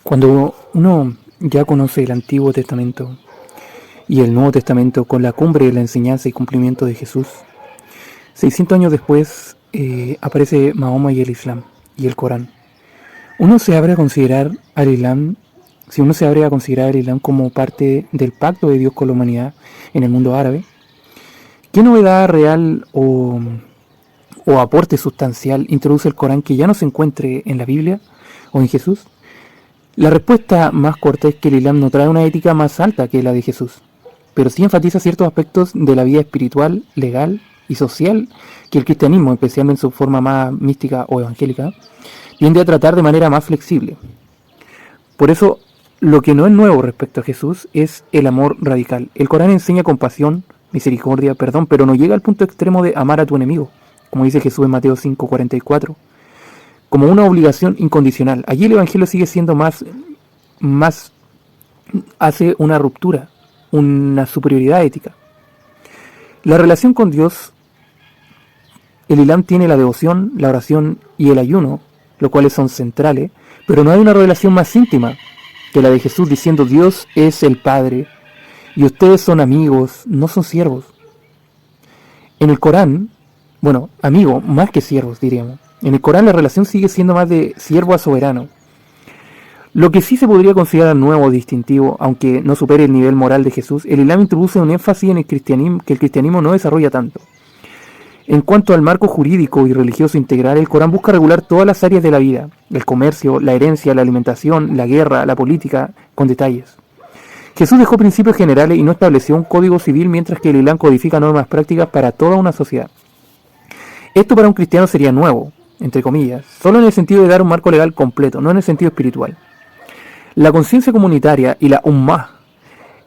Cuando uno ya conoce el Antiguo Testamento y el Nuevo Testamento con la cumbre de la enseñanza y cumplimiento de Jesús, 600 años después aparece Mahoma y el Islam y el Corán. Uno se abre a considerar al Islam, si uno se abre a considerar al Islam como parte del pacto de Dios con la humanidad en el mundo árabe, ¿qué novedad real o aporte sustancial introduce el Corán que ya no se encuentre en la Biblia o en Jesús? La respuesta más corta es que el Islam no trae una ética más alta que la de Jesús, pero sí enfatiza ciertos aspectos de la vida espiritual, legal y social que el cristianismo, especialmente en su forma más mística o evangélica, tiende a tratar de manera más flexible. Por eso, lo que no es nuevo respecto a Jesús es el amor radical. El Corán enseña compasión, misericordia, perdón, pero no llega al punto extremo de amar a tu enemigo, como dice Jesús en Mateo 5:44. Como una obligación incondicional. Allí el Evangelio sigue siendo más hace una ruptura, una superioridad ética. La relación con Dios, el Islam tiene la devoción, la oración y el ayuno, los cuales son centrales, pero no hay una relación más íntima que la de Jesús diciendo Dios es el Padre y ustedes son amigos, no son siervos. En el Corán, bueno, amigo, más que siervos diríamos. En el Corán la relación sigue siendo más de siervo a soberano. Lo que sí se podría considerar nuevo o distintivo, aunque no supere el nivel moral de Jesús, el Islam introduce un énfasis en el cristianismo que el cristianismo no desarrolla tanto. En cuanto al marco jurídico y religioso integral, el Corán busca regular todas las áreas de la vida, el comercio, la herencia, la alimentación, la guerra, la política, con detalles. Jesús dejó principios generales y no estableció un código civil, mientras que el Islam codifica normas prácticas para toda una sociedad. Esto para un cristiano sería nuevo, entre comillas, solo en el sentido de dar un marco legal completo, no en el sentido espiritual. La conciencia comunitaria y la ummah.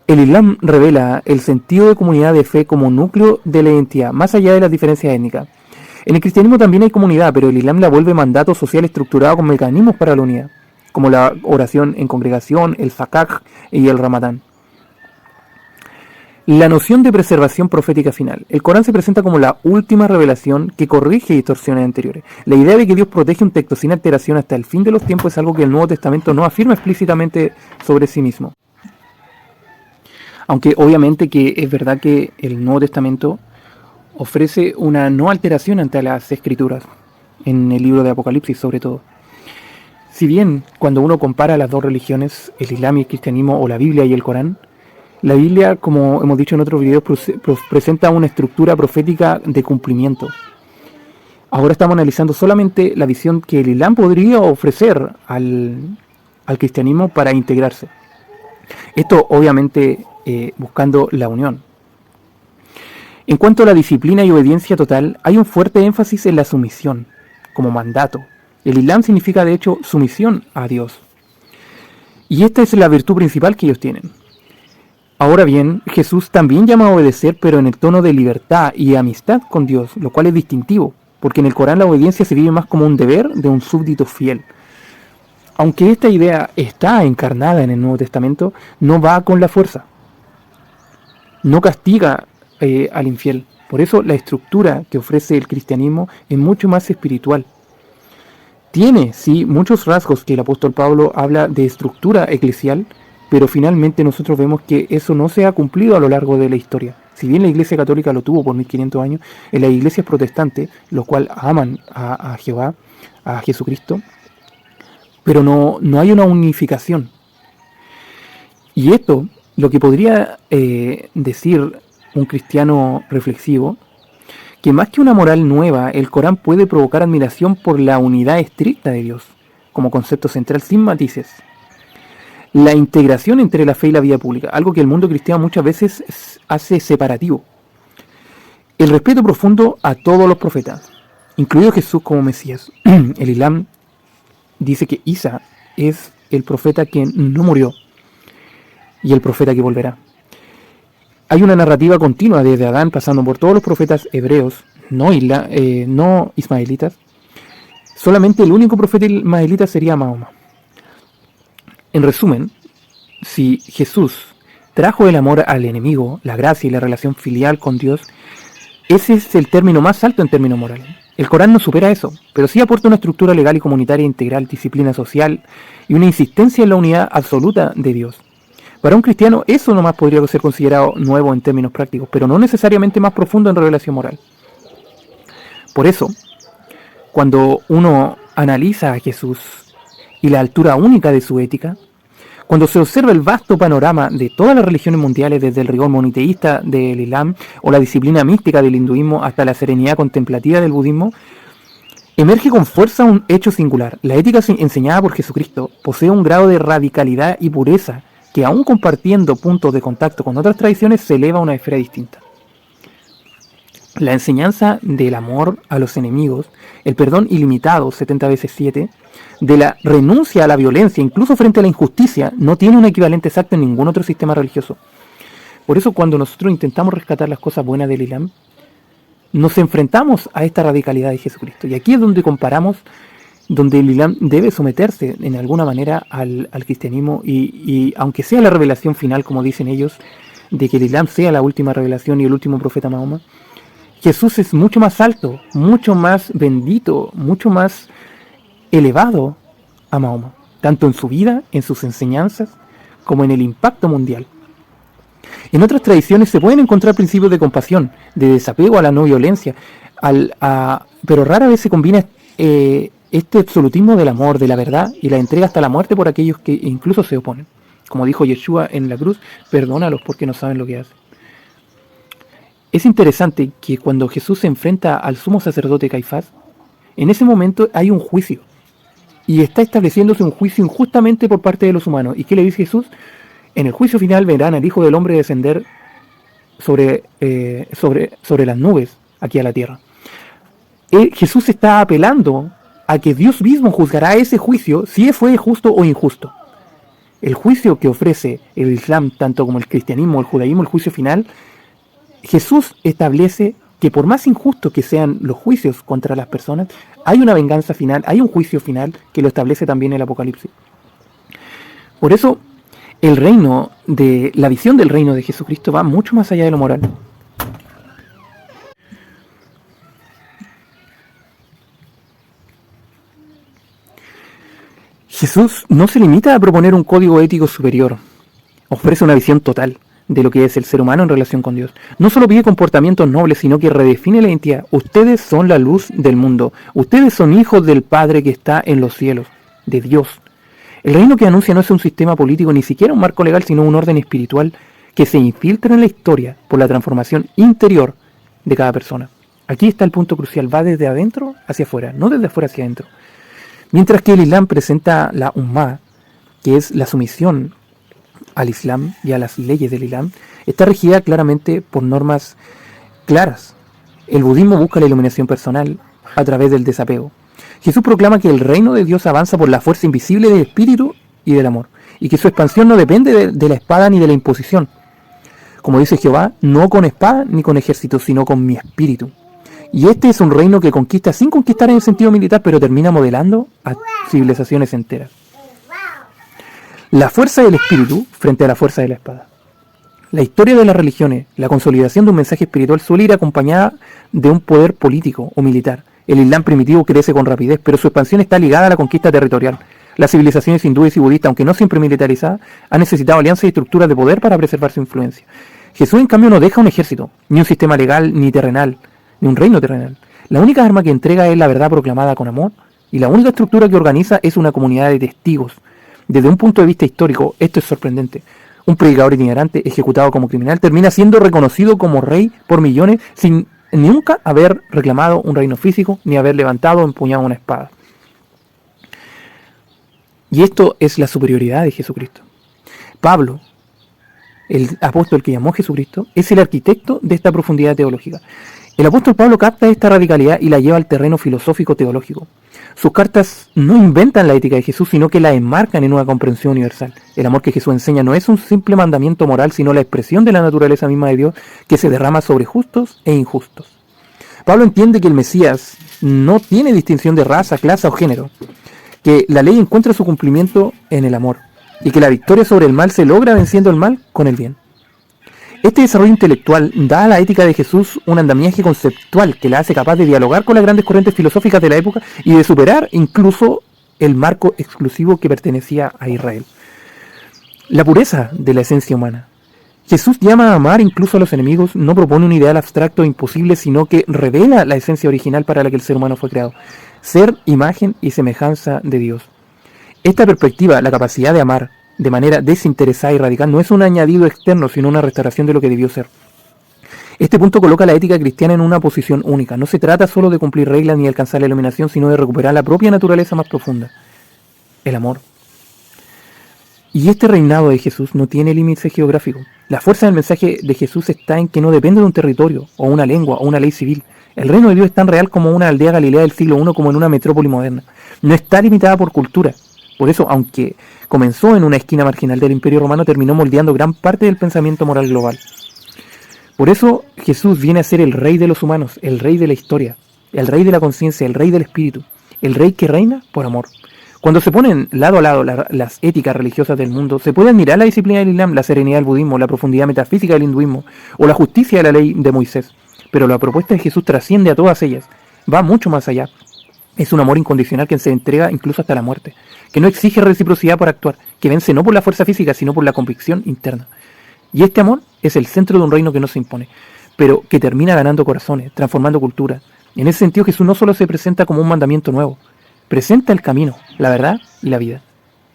El Islam revela el sentido de comunidad de fe como núcleo de la identidad, más allá de las diferencias étnicas. En el cristianismo también hay comunidad, pero el Islam la vuelve mandato social estructurado con mecanismos para la unidad, como la oración en congregación, el zakaj y el ramadán. La noción de preservación profética final. El Corán se presenta como la última revelación que corrige distorsiones anteriores. La idea de que Dios protege un texto sin alteración hasta el fin de los tiempos es algo que el Nuevo Testamento no afirma explícitamente sobre sí mismo. Aunque obviamente que es verdad que el Nuevo Testamento ofrece una no alteración ante las Escrituras, en el libro de Apocalipsis sobre todo. Si bien cuando uno compara las dos religiones, el Islam y el cristianismo, o la Biblia y el Corán, la Biblia, como hemos dicho en otros videos, presenta una estructura profética de cumplimiento. Ahora estamos analizando solamente la visión que el Islam podría ofrecer al cristianismo para integrarse. Esto obviamente buscando la unión. En cuanto a la disciplina y obediencia total, hay un fuerte énfasis en la sumisión, como mandato. El Islam significa de hecho sumisión a Dios. Y esta es la virtud principal que ellos tienen. Ahora bien, Jesús también llama a obedecer, pero en el tono de libertad y amistad con Dios, lo cual es distintivo, porque en el Corán la obediencia se vive más como un deber de un súbdito fiel. Aunque esta idea está encarnada en el Nuevo Testamento, no va con la fuerza. No castiga al infiel. Por eso la estructura que ofrece el cristianismo es mucho más espiritual. Tiene, sí, muchos rasgos que el apóstol Pablo habla de estructura eclesial, pero finalmente nosotros vemos que eso no se ha cumplido a lo largo de la historia. Si bien la Iglesia Católica lo tuvo por 1500 años, en las iglesias protestantes, los cuales aman a Jehová, a Jesucristo, pero no hay una unificación. Y esto, lo que podría decir un cristiano reflexivo, que más que una moral nueva, el Corán puede provocar admiración por la unidad estricta de Dios, como concepto central sin matices. La integración entre la fe y la vida pública, algo que el mundo cristiano muchas veces hace separativo. El respeto profundo a todos los profetas, incluido Jesús como Mesías. El Islam dice que Isa es el profeta que no murió y el profeta que volverá. Hay una narrativa continua desde Adán pasando por todos los profetas hebreos, no ismaelitas. Solamente el único profeta ismaelita sería Mahoma. En resumen, si Jesús trajo el amor al enemigo, la gracia y la relación filial con Dios, ese es el término más alto en términos morales. El Corán no supera eso, pero sí aporta una estructura legal y comunitaria integral, disciplina social y una insistencia en la unidad absoluta de Dios. Para un cristiano eso nomás podría ser considerado nuevo en términos prácticos, pero no necesariamente más profundo en revelación moral. Por eso, cuando uno analiza a Jesús y la altura única de su ética, cuando se observa el vasto panorama de todas las religiones mundiales, desde el rigor moniteísta del Islam o la disciplina mística del hinduismo hasta la serenidad contemplativa del budismo, emerge con fuerza un hecho singular. La ética enseñada por Jesucristo posee un grado de radicalidad y pureza que, aun compartiendo puntos de contacto con otras tradiciones, se eleva a una esfera distinta. La enseñanza del amor a los enemigos, el perdón ilimitado, 70 veces 7, de la renuncia a la violencia, incluso frente a la injusticia, no tiene un equivalente exacto en ningún otro sistema religioso. Por eso, cuando nosotros intentamos rescatar las cosas buenas del Islam, nos enfrentamos a esta radicalidad de Jesucristo. Y aquí es donde comparamos, donde el Islam debe someterse en alguna manera al cristianismo, y aunque sea la revelación final, como dicen ellos, de que el Islam sea la última revelación y el último profeta Mahoma, Jesús es mucho más alto, mucho más bendito, mucho más elevado a Mahoma, tanto en su vida, en sus enseñanzas, como en el impacto mundial. En otras tradiciones se pueden encontrar principios de compasión, de desapego a la no violencia, pero rara vez se combina este absolutismo del amor, de la verdad y la entrega hasta la muerte por aquellos que incluso se oponen. Como dijo Yeshua en la cruz, perdónalos porque no saben lo que hacen. Es interesante que cuando Jesús se enfrenta al sumo sacerdote Caifás, en ese momento hay un juicio. Y está estableciéndose un juicio injustamente por parte de los humanos. ¿Y qué le dice Jesús? En el juicio final verán al Hijo del Hombre descender sobre las nubes aquí a la tierra. Jesús está apelando a que Dios mismo juzgará ese juicio si fue justo o injusto. El juicio que ofrece el Islam, tanto como el cristianismo, el judaísmo, el juicio final, Jesús establece que por más injustos que sean los juicios contra las personas, hay una venganza final, hay un juicio final que lo establece también el Apocalipsis. Por eso, la visión del reino de Jesucristo va mucho más allá de lo moral. Jesús no se limita a proponer un código ético superior, ofrece una visión total de lo que es el ser humano en relación con Dios. No solo pide comportamientos nobles, sino que redefine la identidad. Ustedes son la luz del mundo. Ustedes son hijos del Padre que está en los cielos, de Dios. El reino que anuncia no es un sistema político, ni siquiera un marco legal, sino un orden espiritual que se infiltra en la historia por la transformación interior de cada persona. Aquí está el punto crucial, va desde adentro hacia afuera, no desde afuera hacia adentro. Mientras que el Islam presenta la Ummah, que es la sumisión al Islam y a las leyes del Islam, está regida claramente por normas claras. El budismo busca la iluminación personal a través del desapego. Jesús proclama que el reino de Dios avanza por la fuerza invisible del espíritu y del amor, y que su expansión no depende de la espada ni de la imposición. Como dice Jehová, no con espada ni con ejército, sino con mi espíritu. Y este es un reino que conquista sin conquistar en el sentido militar, pero termina modelando a civilizaciones enteras. La fuerza del espíritu frente a la fuerza de la espada. La historia de las religiones, la consolidación de un mensaje espiritual suele ir acompañada de un poder político o militar. El Islam primitivo crece con rapidez, pero su expansión está ligada a la conquista territorial. Las civilizaciones hindúes y budistas, aunque no siempre militarizadas, han necesitado alianzas y estructuras de poder para preservar su influencia. Jesús, en cambio, no deja un ejército, ni un sistema legal, ni terrenal, ni un reino terrenal. La única arma que entrega es la verdad proclamada con amor, y la única estructura que organiza es una comunidad de testigos. Desde un punto de vista histórico, esto es sorprendente. Un predicador itinerante, ejecutado como criminal, termina siendo reconocido como rey por millones sin nunca haber reclamado un reino físico, ni haber levantado o empuñado una espada. Y esto es la superioridad de Jesucristo. Pablo, el apóstol que llamó a Jesucristo, es el arquitecto de esta profundidad teológica. El apóstol Pablo capta esta radicalidad y la lleva al terreno filosófico-teológico. Sus cartas no inventan la ética de Jesús, sino que la enmarcan en una comprensión universal. El amor que Jesús enseña no es un simple mandamiento moral, sino la expresión de la naturaleza misma de Dios que se derrama sobre justos e injustos. Pablo entiende que el Mesías no tiene distinción de raza, clase o género, que la ley encuentra su cumplimiento en el amor y que la victoria sobre el mal se logra venciendo el mal con el bien. Este desarrollo intelectual da a la ética de Jesús un andamiaje conceptual que la hace capaz de dialogar con las grandes corrientes filosóficas de la época y de superar incluso el marco exclusivo que pertenecía a Israel. La pureza de la esencia humana. Jesús llama a amar incluso a los enemigos, no propone un ideal abstracto e imposible, sino que revela la esencia original para la que el ser humano fue creado: ser imagen y semejanza de Dios. Esta perspectiva, la capacidad de amar de manera desinteresada y radical, no es un añadido externo, sino una restauración de lo que debió ser. Este punto coloca a la ética cristiana en una posición única. No se trata solo de cumplir reglas ni de alcanzar la iluminación, sino de recuperar la propia naturaleza más profunda: el amor. Y este reinado de Jesús no tiene límites geográficos. La fuerza del mensaje de Jesús está en que no depende de un territorio, o una lengua, o una ley civil. El reino de Dios es tan real como una aldea galilea del siglo I, como en una metrópoli moderna. No está limitada por cultura. Por eso, aunque comenzó en una esquina marginal del Imperio Romano, terminó moldeando gran parte del pensamiento moral global. Por eso Jesús viene a ser el rey de los humanos, el rey de la historia, el rey de la conciencia, el rey del espíritu, el rey que reina por amor. Cuando se ponen lado a lado las éticas religiosas del mundo, se puede admirar la disciplina del Islam, la serenidad del budismo, la profundidad metafísica del hinduismo o la justicia de la ley de Moisés. Pero la propuesta de Jesús trasciende a todas ellas, va mucho más allá. Es un amor incondicional que se entrega incluso hasta la muerte, que no exige reciprocidad por actuar, que vence no por la fuerza física, sino por la convicción interna. Y este amor es el centro de un reino que no se impone, pero que termina ganando corazones, transformando cultura. En ese sentido, Jesús no solo se presenta como un mandamiento nuevo, presenta el camino, la verdad y la vida.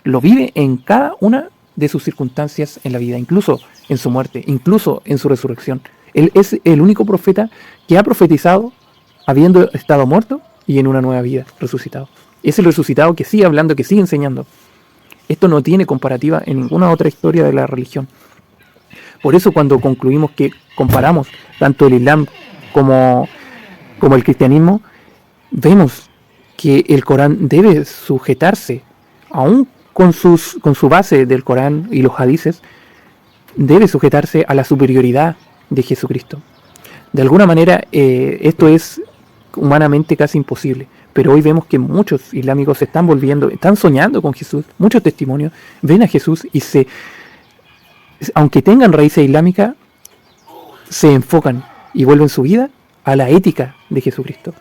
Lo vive en cada una de sus circunstancias en la vida, incluso en su muerte, incluso en su resurrección. Él es el único profeta que ha profetizado habiendo estado muerto y en una nueva vida resucitado. Es el resucitado que sigue hablando, que sigue enseñando. Esto no tiene comparativa en ninguna otra historia de la religión. Por eso, cuando concluimos que comparamos tanto el Islam como el cristianismo, vemos que el Corán debe sujetarse, aún con su base del Corán y los hadices, debe sujetarse a la superioridad de Jesucristo. De alguna manera, esto es humanamente casi imposible, pero hoy vemos que muchos islámicos se están volviendo, están soñando con Jesús. Muchos testimonios ven a Jesús y aunque tengan raíces islámicas, se enfocan y vuelven su vida a la ética de Jesucristo.